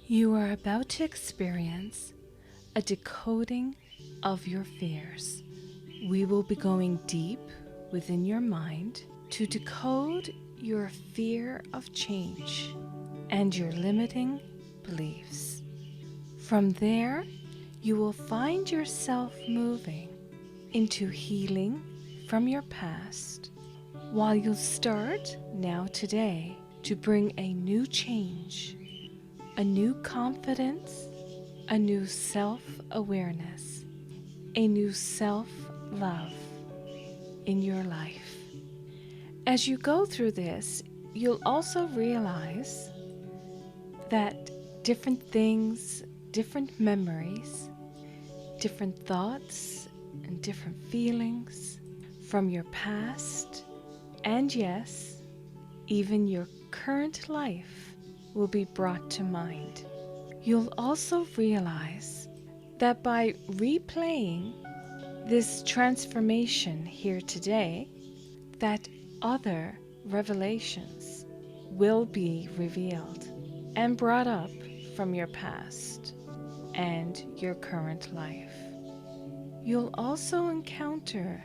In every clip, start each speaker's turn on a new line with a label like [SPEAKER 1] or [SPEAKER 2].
[SPEAKER 1] You are about to experience a decoding of your fears. We will be going deep within your mind to decode your fear of change and your limiting beliefs. From there, you will find yourself moving into healing from your past, while you'll start now today to bring a new change, a new confidence, a new self-awareness, a new self-love in your life. As you go through this, you'll also realize that different things, different memories, different thoughts, and different feelings from your past, and yes, even your current life will be brought to mind. You'll also realize that by replaying this transformation here today, that other revelations will be revealed and brought up from your past and your current life. You'll also encounter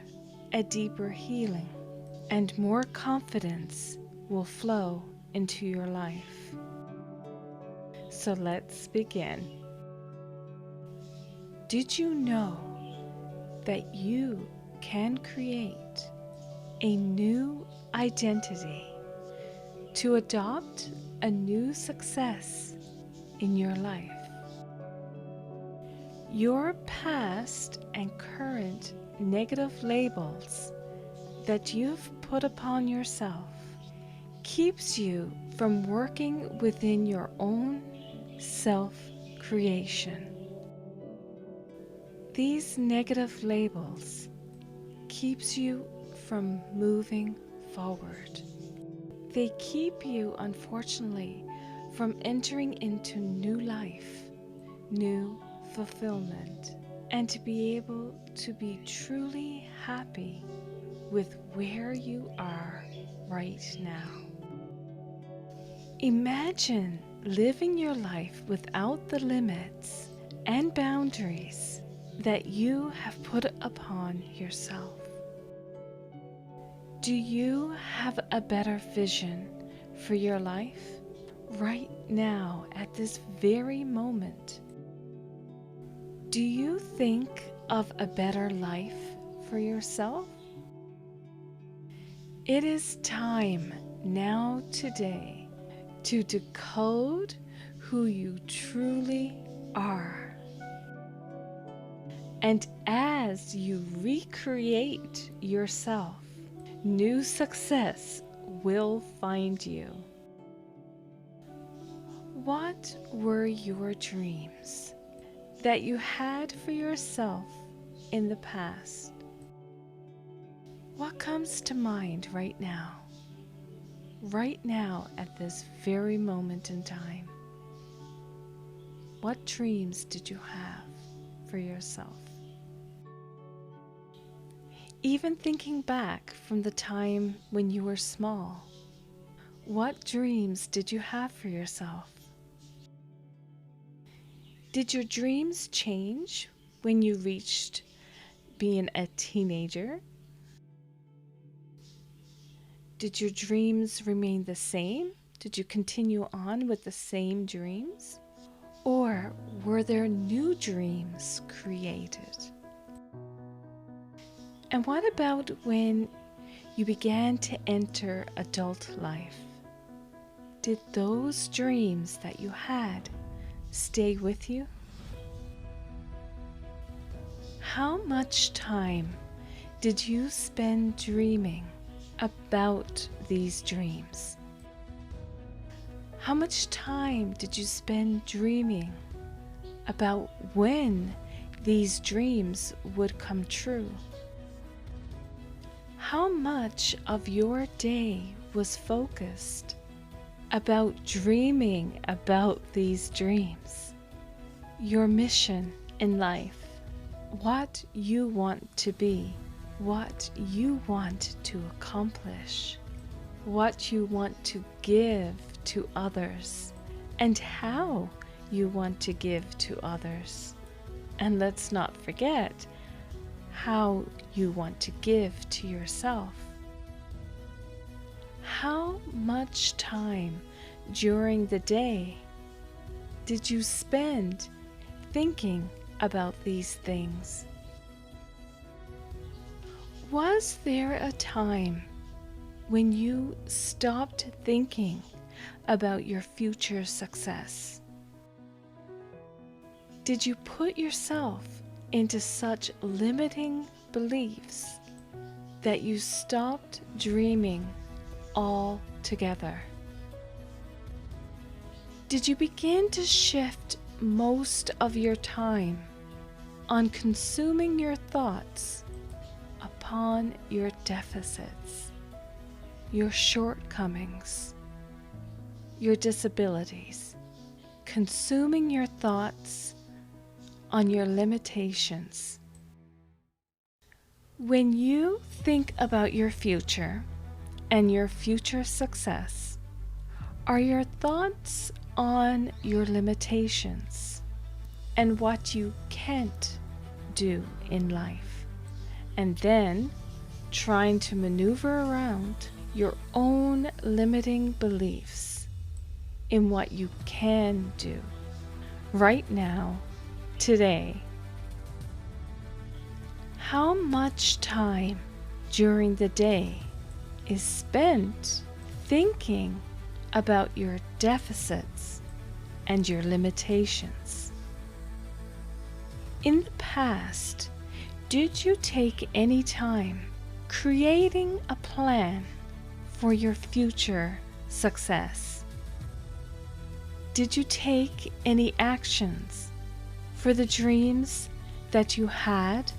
[SPEAKER 1] a deeper healing, and more confidence will flow into your life. So let's begin. Did you know that you can create a new identity to adopt a new success in your life? Your past and current negative labels that you've put upon yourself keeps you from working within your own self-creation. These negative labels keeps you from moving forward. They keep you, unfortunately, from entering into new life, new fulfillment, and to be able to be truly happy with where you are right now. Imagine living your life without the limits and boundaries that you have put upon yourself. Do you have a better vision for your life right now at this very moment? Do you think of a better life for yourself? It is time now today to decode who you truly are. And as you recreate yourself, new success will find you. What were your dreams that you had for yourself in the past? What comes to mind right now? Right now at this very moment in time? What dreams did you have for yourself? Even thinking back from the time when you were small, what dreams did you have for yourself? Did your dreams change when you reached being a teenager? Did your dreams remain the same? Did you continue on with the same dreams? Or were there new dreams created? And what about when you began to enter adult life? Did those dreams that you had stay with you? How much time did you spend dreaming about these dreams? How much time did you spend dreaming about when these dreams would come true? How much of your day was focused about dreaming about these dreams? Your mission in life, what you want to be, what you want to accomplish, what you want to give to others, and how you want to give to others. And let's not forget how you want to give to yourself. How much time during the day did you spend thinking about these things? Was there a time when you stopped thinking about your future success? Did you put yourself into such limiting beliefs that you stopped dreaming altogether? Did you begin to shift most of your time on consuming your thoughts upon your deficits, your shortcomings, your disabilities, consuming your thoughts on your limitations? When you think about your future and your future success, are your thoughts on your limitations and what you can't do in life, and then trying to maneuver around your own limiting beliefs in what you can do right now, today? How much time during the day is spent thinking about your deficits and your limitations? In the past, did you take any time creating a plan for your future success? Did you take any actions for the dreams that you had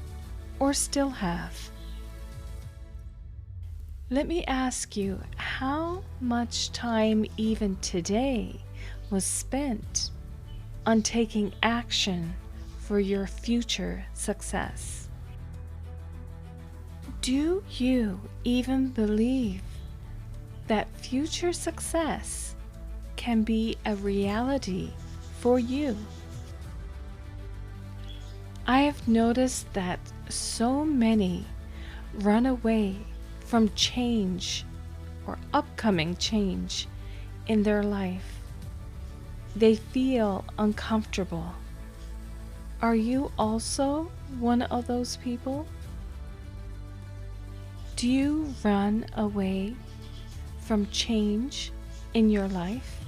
[SPEAKER 1] or still have? Let me ask you, how much time even today was spent on taking action for your future success? Do you even believe that future success can be a reality for you? I have noticed that so many run away from change or upcoming change in their life. They feel uncomfortable. Are you also one of those people? Do you run away from change in your life,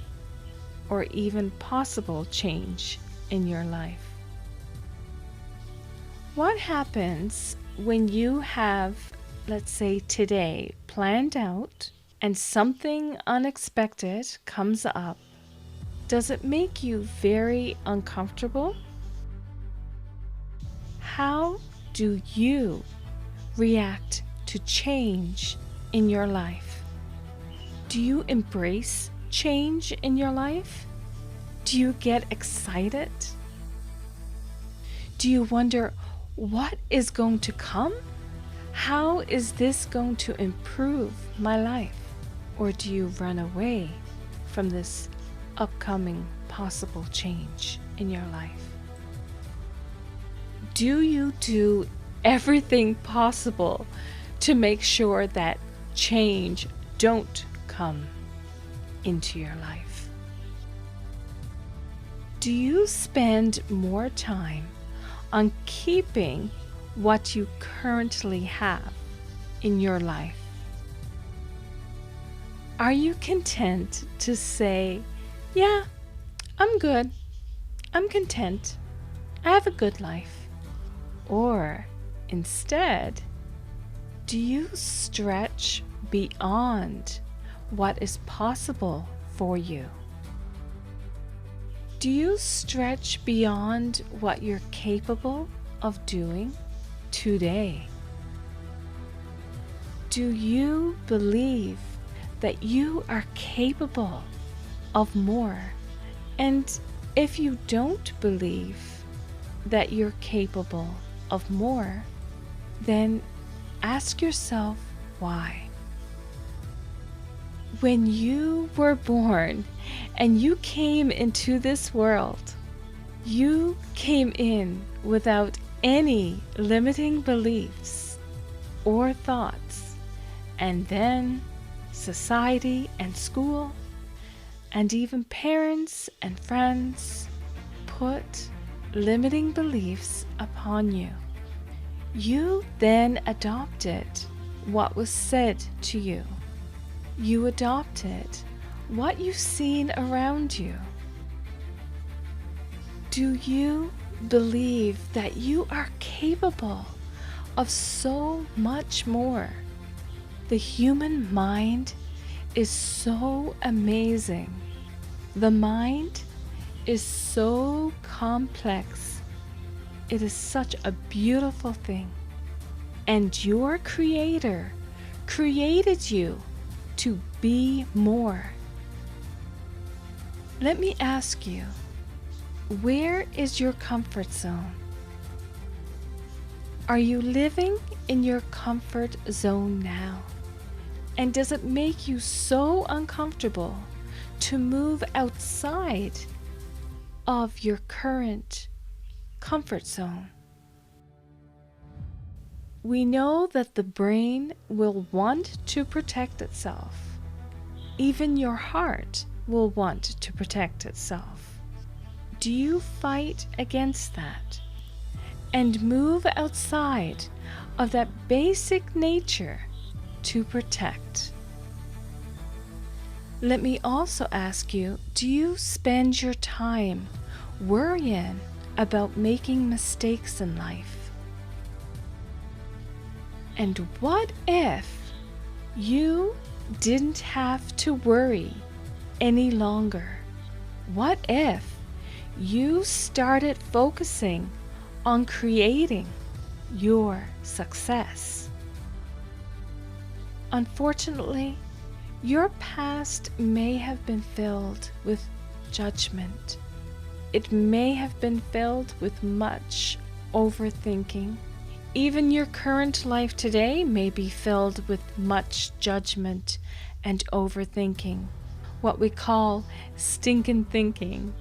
[SPEAKER 1] or even possible change in your life? What happens when you have, let's say today, planned out and something unexpected comes up? Does it make you very uncomfortable? How do you react to change in your life? Do you embrace change in your life? Do you get excited? Do you wonder, what is going to come? How is this going to improve my life? Or do you run away from this upcoming possible change in your life? Do you do everything possible to make sure that change don't come into your life? Do you spend more time on keeping what you currently have in your life? Are you content to say, yeah, I'm good, I'm content, I have a good life? Or instead, do you stretch beyond what is possible for you? Do you stretch beyond what you're capable of doing today? Do you believe that you are capable of more? And if you don't believe that you're capable of more, then ask yourself why. When you were born and you came into this world, you came in without any limiting beliefs or thoughts, and then society and school and even parents and friends put limiting beliefs upon you. You then adopted what was said to you. You adopted what you've seen around you. Do you believe that you are capable of so much more? The human mind is so amazing. The mind is so complex. It is such a beautiful thing. And your Creator created you to be more. Let me ask you, where is your comfort zone? Are you living in your comfort zone now? And does it make you so uncomfortable to move outside of your current comfort zone? We know that the brain will want to protect itself. Even your heart will want to protect itself. Do you fight against that and move outside of that basic nature to protect? Let me also ask you, do you spend your time worrying about making mistakes in life? And what if you didn't have to worry any longer? What if you started focusing on creating your success? Unfortunately, your past may have been filled with judgment. It may have been filled with much overthinking. Even your current life today may be filled with much judgment and overthinking, what we call stinking thinking.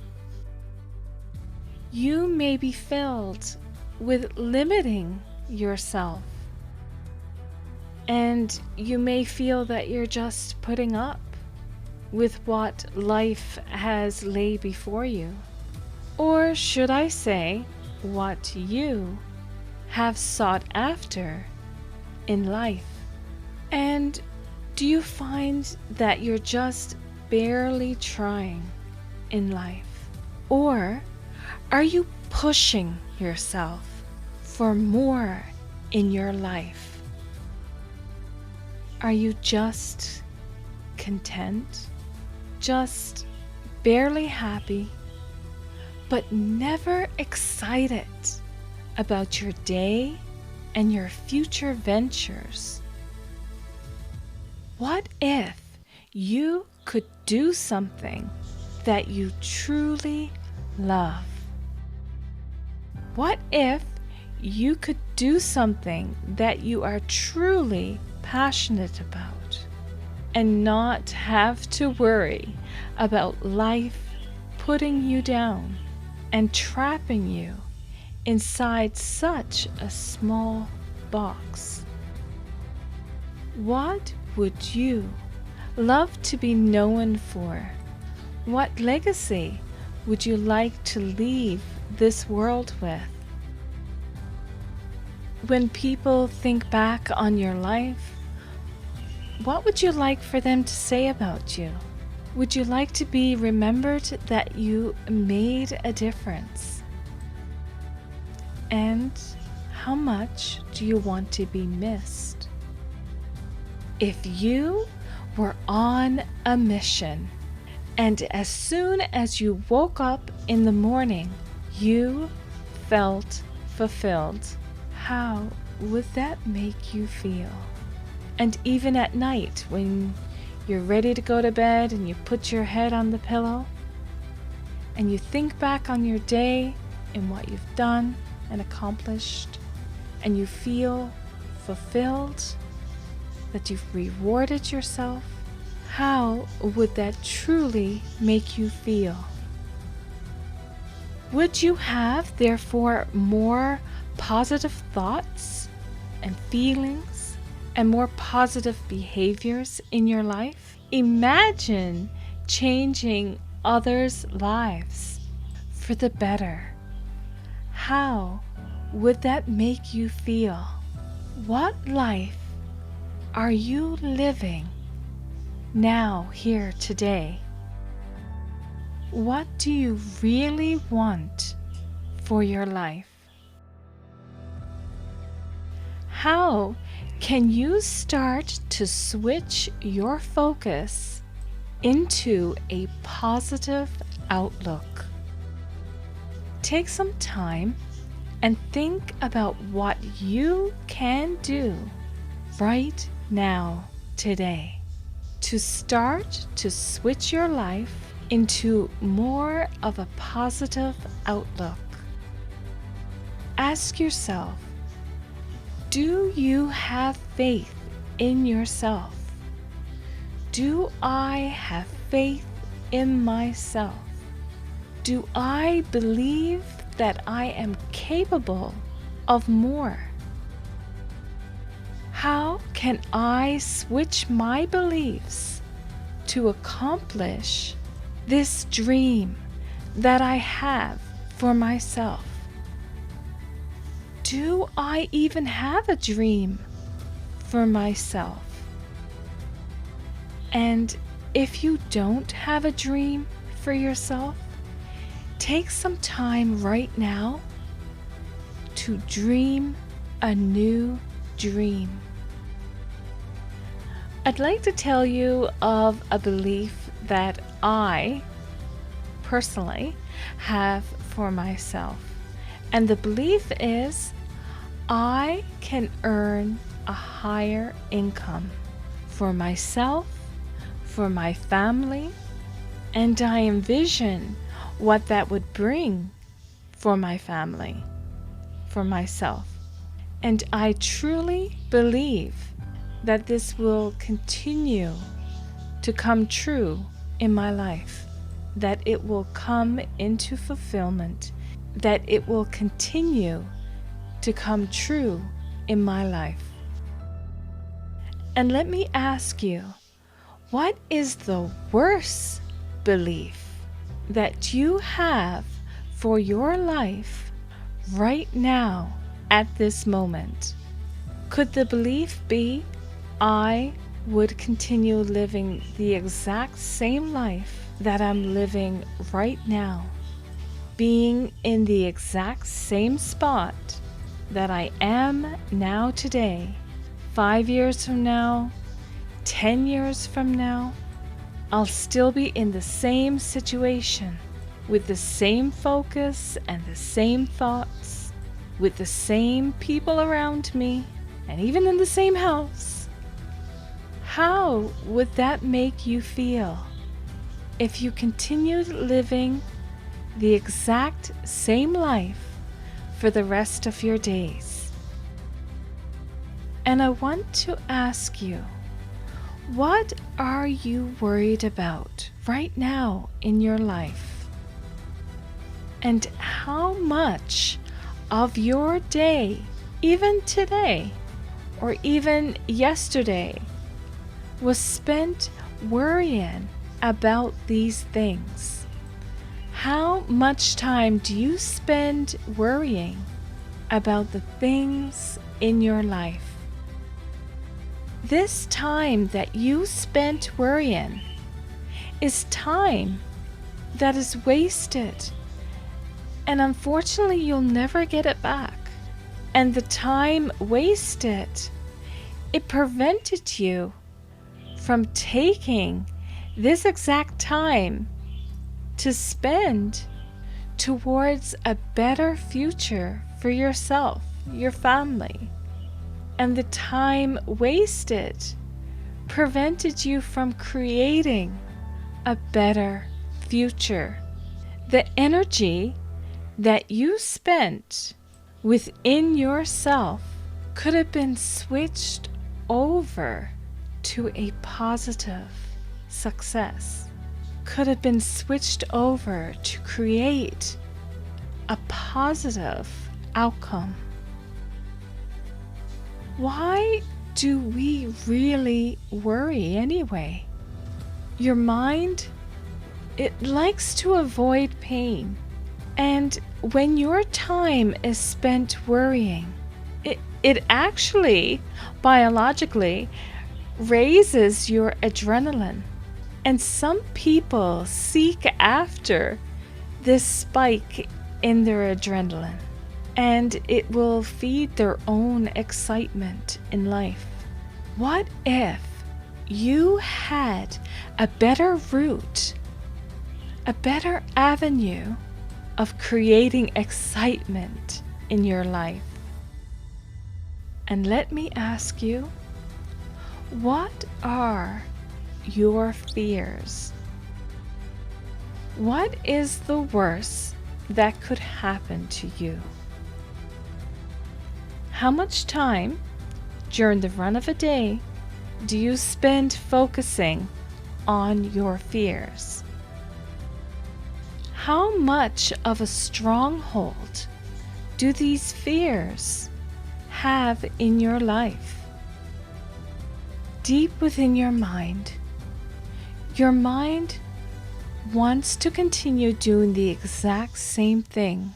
[SPEAKER 1] You may be filled with limiting yourself, and you may feel that you're just putting up with what life has laid before you. Or should I say, what you have sought after in life. And do you find that you're just barely trying in life? Or are you pushing yourself for more in your life? Are you just content, just barely happy, but never excited about your day and your future ventures? What if you could do something that you truly love? What if you could do something that you are truly passionate about and not have to worry about life putting you down and trapping you inside such a small box? What would you love to be known for? What legacy would you like to leave this world with? When people think back on your life, what would you like for them to say about you? Would you like to be remembered that you made a difference? And how much do you want to be missed? If you were on a mission, and as soon as you woke up in the morning, you felt fulfilled, how would that make you feel? And even at night, when you're ready to go to bed and you put your head on the pillow and you think back on your day and what you've done and accomplished, and you feel fulfilled, that you've rewarded yourself, How would that truly make you feel? Would you have, therefore, more positive thoughts and feelings and more positive behaviors in your life? Imagine changing others' lives for the better. How would that make you feel? What life are you living now, here, today? What do you really want for your life? How can you start to switch your focus into a positive outlook? Take some time and think about what you can do right now, today, to start to switch your life into more of a positive outlook. Ask yourself, do you have faith in yourself? Do I have faith in myself? Do I believe that I am capable of more? How can I switch my beliefs to accomplish this dream that I have for myself? Do I even have a dream for myself? And if you don't have a dream for yourself, take some time right now to dream a new dream. I'd like to tell you of a belief that I personally have for myself. And the belief is I can earn a higher income for myself, for my family, and I envision what that would bring for my family, for myself. And I truly believe that this will continue to come true in my life, that it will come into fulfillment, that it will continue to come true in my life. And let me ask you, what is the worst belief that you have for your life right now at this moment? Could the belief be, I would continue living the exact same life that I'm living right now, being in the exact same spot that I am now today, 5 years from now, 10 years from now? I'll still be in the same situation, with the same focus and the same thoughts, with the same people around me, and even in the same house. How would that make you feel if you continued living the exact same life for the rest of your days? And I want to ask you, what are you worried about right now in your life? And how much of your day, even today or even yesterday, was spent worrying about these things? How much time do you spend worrying about the things in your life? This time that you spent worrying is time that is wasted, and unfortunately you'll never get it back. And the time wasted, it prevented you from taking this exact time to spend towards a better future for yourself, your family. And the time wasted prevented you from creating a better future. The energy that you spent within yourself could have been switched over to a positive success could have been switched over to create a positive outcome. Why do we really worry anyway? Your mind, it likes to avoid pain. And when your time is spent worrying, it actually, biologically, raises your adrenaline. And some people seek after this spike in their adrenaline, and it will feed their own excitement in life. What if you had a better route, a better avenue of creating excitement in your life? And let me ask you, what are your fears? What is the worst that could happen to you? How much time during the run of a day do you spend focusing on your fears? How much of a stronghold do these fears have in your life? Deep within your mind wants to continue doing the exact same thing.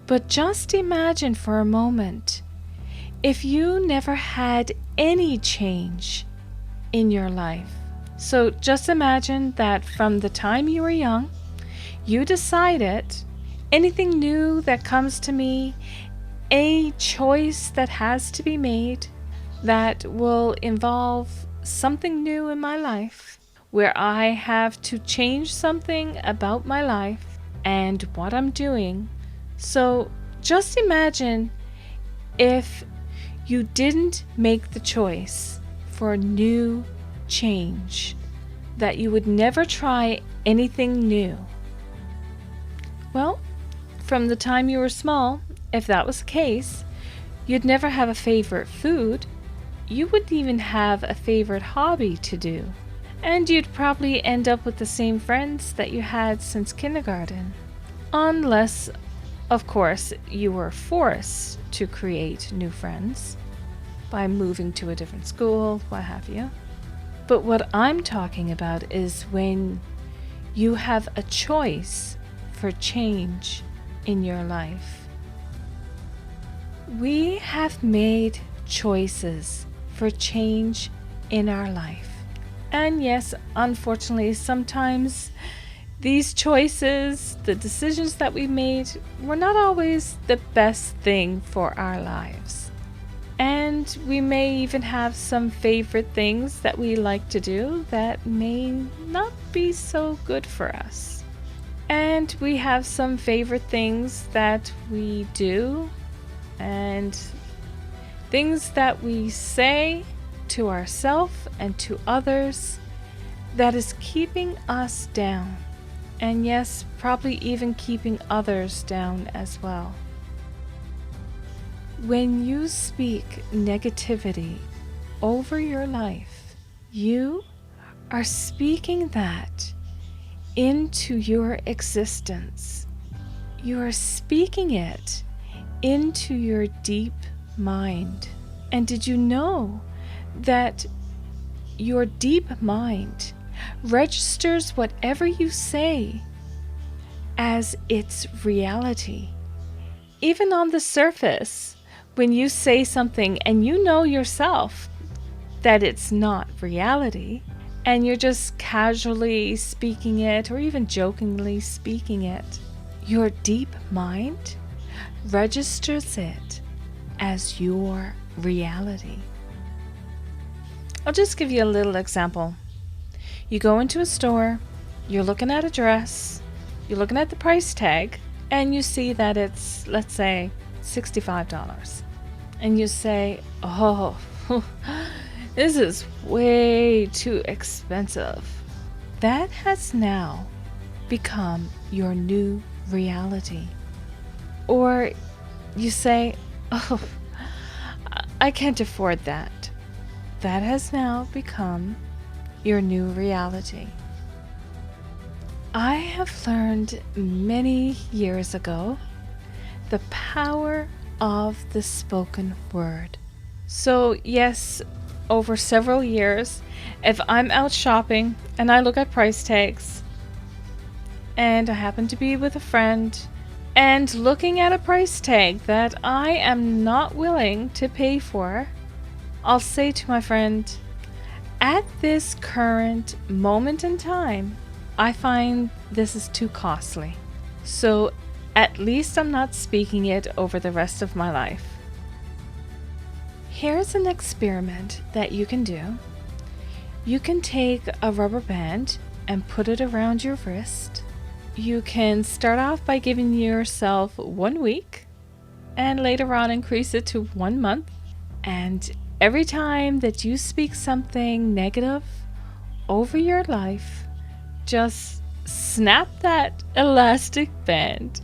[SPEAKER 1] But just imagine for a moment if you never had any change in your life. So just imagine that from the time you were young, you decided anything new that comes to me, a choice that has to be made that will involve something new in my life, where I have to change something about my life and what I'm doing. So just imagine if you didn't make the choice for a new change, that you would never try anything new. Well, from the time you were small, if that was the case, you'd never have a favorite food. You wouldn't even have a favorite hobby to do. And you'd probably end up with the same friends that you had since kindergarten. Unless, of course, you were forced to create new friends by moving to a different school, what have you. But what I'm talking about is when you have a choice for change in your life. We have made choices for change in our life. And yes, unfortunately, sometimes these choices, the decisions that we made, were not always the best thing for our lives. And we may even have some favorite things that we like to do that may not be so good for us. And we have some favorite things that we do and things that we say to ourselves and to others that is keeping us down. And yes, probably even keeping others down as well. When you speak negativity over your life, you are speaking that into your existence. You are speaking it into your deep mind. And did you know that your deep mind registers whatever you say as its reality? Even on the surface, when you say something and you know yourself that it's not reality, and you're just casually speaking it or even jokingly speaking it, your deep mind registers it as your reality. I'll just give you a little example. You go into a store, you're looking at a dress, you're looking at the price tag, and you see that it's, let's say, $65. And you say, oh, this is way too expensive. That has now become your new reality. Or you say, oh, I can't afford that. That has now become your new reality. I have learned many years ago the power of the spoken word. So yes, over several years, if I'm out shopping and I look at price tags and I happen to be with a friend and looking at a price tag that I am not willing to pay for, I'll say to my friend, at this current moment in time, I find this is too costly. So at least I'm not speaking it over the rest of my life. Here's an experiment that you can do. You can take a rubber band and put it around your wrist. You can start off by giving yourself 1 week and later on increase it to 1 month. And every time that you speak something negative over your life, just snap that elastic band.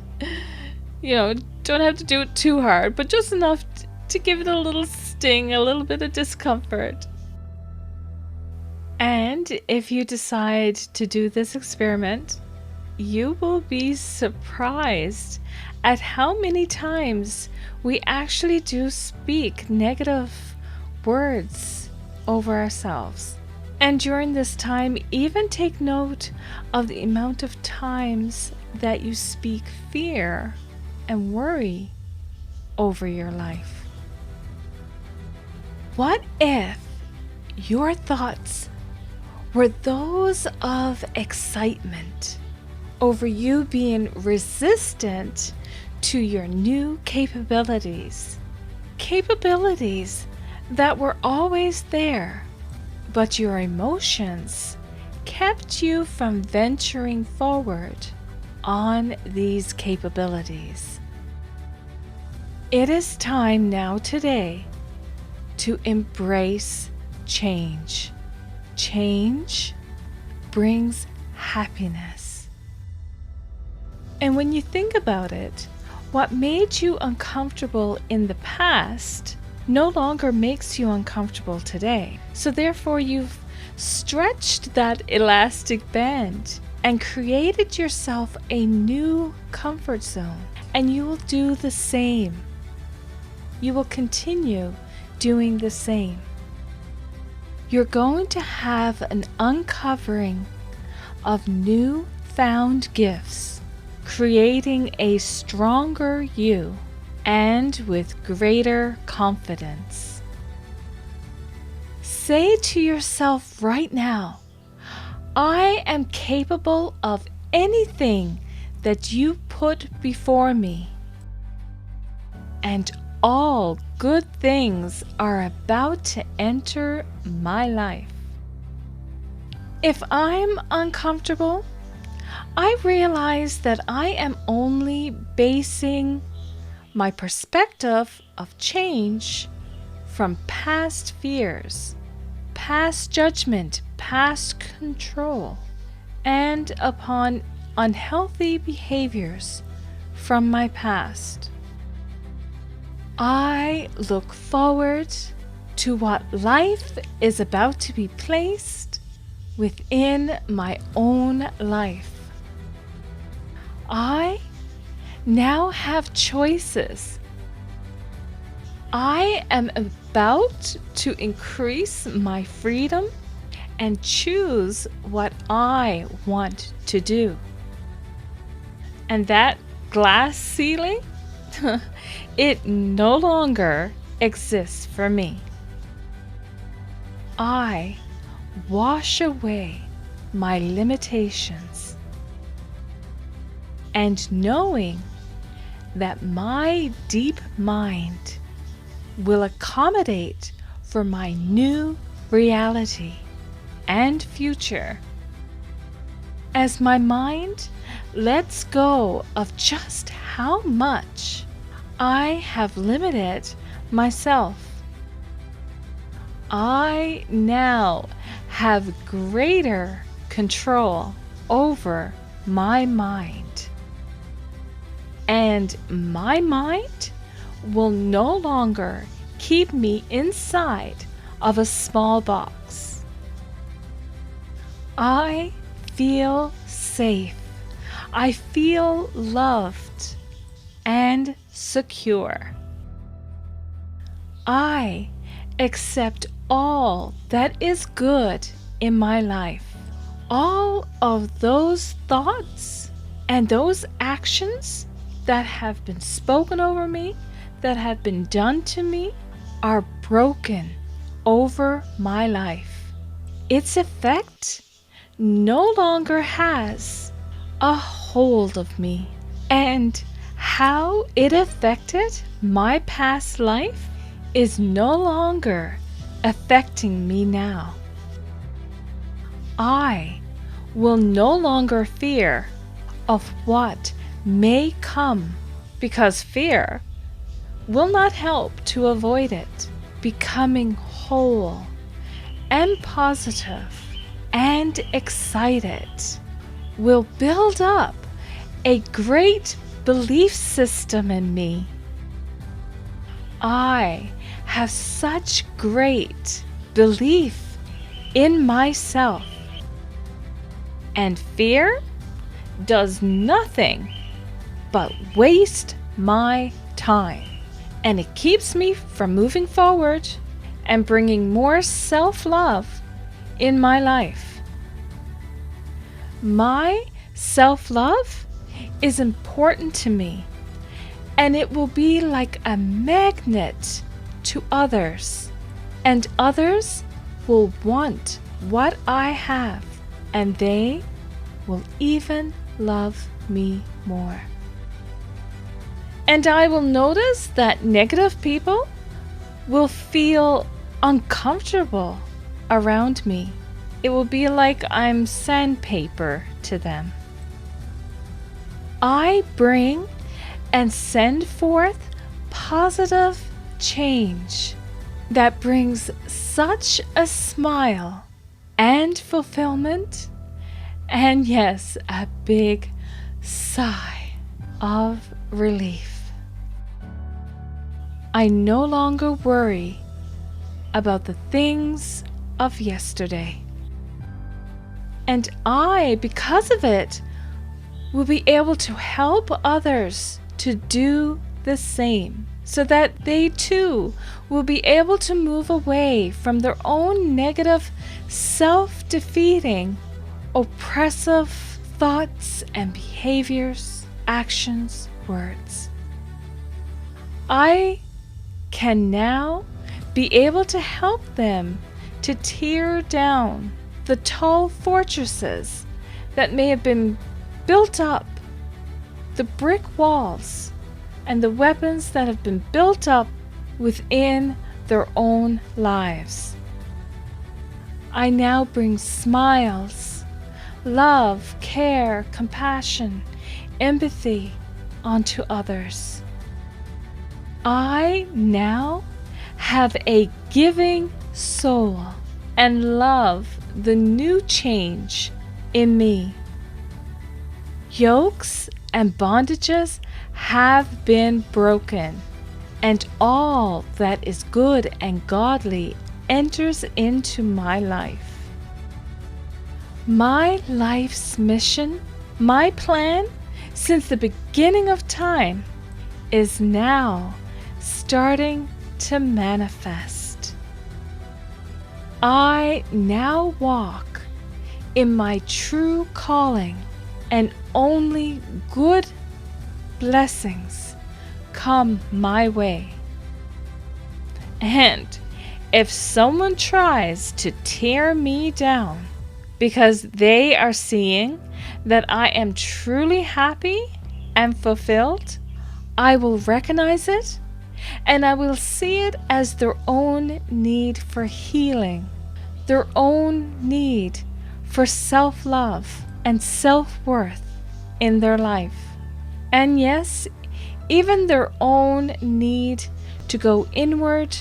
[SPEAKER 1] Don't have to do it too hard, but just enough to give it a little sting, a little bit of discomfort. And if you decide to do this experiment, you will be surprised at how many times we actually do speak negative words over ourselves. And during this time, even take note of the amount of times that you speak fear and worry over your life. What if your thoughts were those of excitement over you being resistant to your new capabilities? Capabilities that were always there, but your emotions kept you from venturing forward on these capabilities. It is time now today to embrace change. Change brings happiness. And when you think about it, what made you uncomfortable in the past no longer makes you uncomfortable today. So therefore you've stretched that elastic band and created yourself a new comfort zone. And you will do the same. You will continue doing the same. You're going to have an uncovering of new-found gifts, creating a stronger you and with greater confidence. Say to yourself right now, I am capable of anything that you put before me, and all good things are about to enter my life. If I'm uncomfortable, I realize that I am only basing my perspective of change from past fears, past judgment, past control, and upon unhealthy behaviors from my past. I look forward to what life is about to be placed within my own life. I now have choices. I am about to increase my freedom and choose what I want to do. And that glass ceiling, it no longer exists for me. I wash away my limitations, and knowing that my deep mind will accommodate for my new reality and future. As my mind lets go of just how much I have limited myself, I now have greater control over my mind. And my mind will no longer keep me inside of a small box. I feel safe. I feel loved and secure. I accept all that is good in my life. All of those thoughts and those actions that have been spoken over me, that have been done to me, are broken over my life. Its effect no longer has a hold of me, and how it affected my past life is no longer affecting me now. I will no longer fear of what may come, because fear will not help to avoid it. Becoming whole and positive and excited will build up a great belief system in me. I have such great belief in myself, and fear does nothing but waste my time, and it keeps me from moving forward and bringing more self-love in my life. My self-love is important to me, and it will be like a magnet to others, and others will want what I have, and they will even love me more. And I will notice that negative people will feel uncomfortable around me. It will be like I'm sandpaper to them. I bring and send forth positive change that brings such a smile and fulfillment, and yes, a big sigh of relief. I no longer worry about the things of yesterday. And I, because of it, will be able to help others to do the same, so that they too will be able to move away from their own negative, self-defeating, oppressive thoughts and behaviors, actions, words. I can now be able to help them to tear down the tall fortresses that may have been built up, the brick walls and the weapons that have been built up within their own lives. I now bring smiles, love, care, compassion, empathy onto others. I now have a giving soul and love the new change in me. Yokes and bondages have been broken, and all that is good and godly enters into my life. My life's mission, my plan since the beginning of time, is now starting to manifest. I now walk in my true calling, and only good blessings come my way. And if someone tries to tear me down because they are seeing that I am truly happy and fulfilled, I will recognize it, and I will see it as their own need for healing, their own need for self-love and self-worth in their life. And yes, even their own need to go inward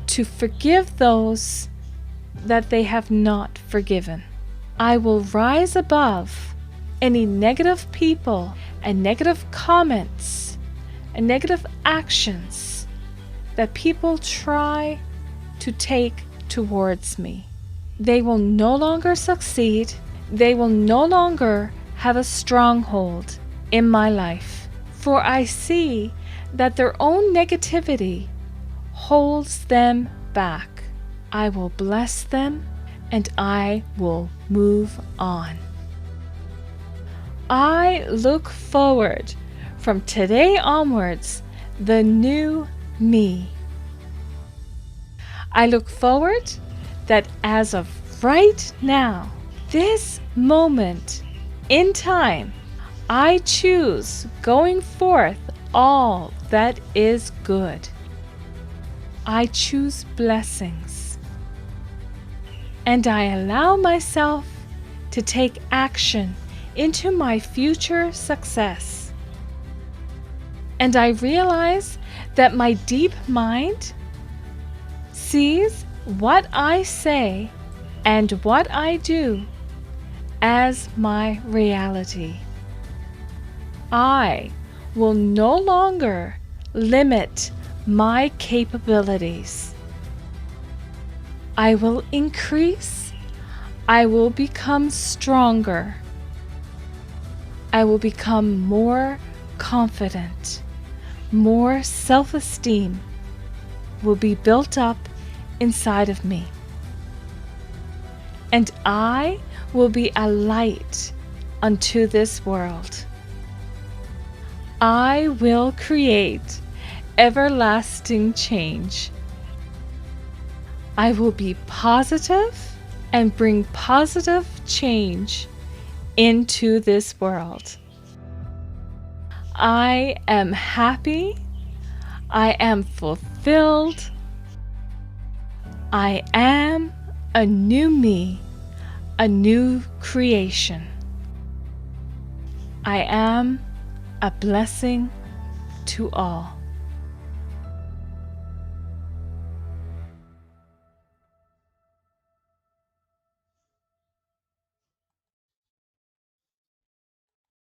[SPEAKER 1] to forgive those that they have not forgiven. I will rise above any negative people and negative comments and negative actions that people try to take towards me. They will no longer succeed. They will no longer have a stronghold in my life, for I see that their own negativity holds them back. I will bless them and I will move on. I look forward from today onwards the new me. I look forward that as of right now, this moment in time, I choose going forth all that is good. I choose blessings. And I allow myself to take action into my future success. And I realize that my deep mind sees what I say and what I do as my reality. I will no longer limit my capabilities. I will increase. I will become stronger. I will become more confident. More self-esteem will be built up inside of me. And I will be a light unto this world. I will create everlasting change. I will be positive and bring positive change into this world. I am happy. I am fulfilled. I am a new me, a new creation. I am a blessing to all.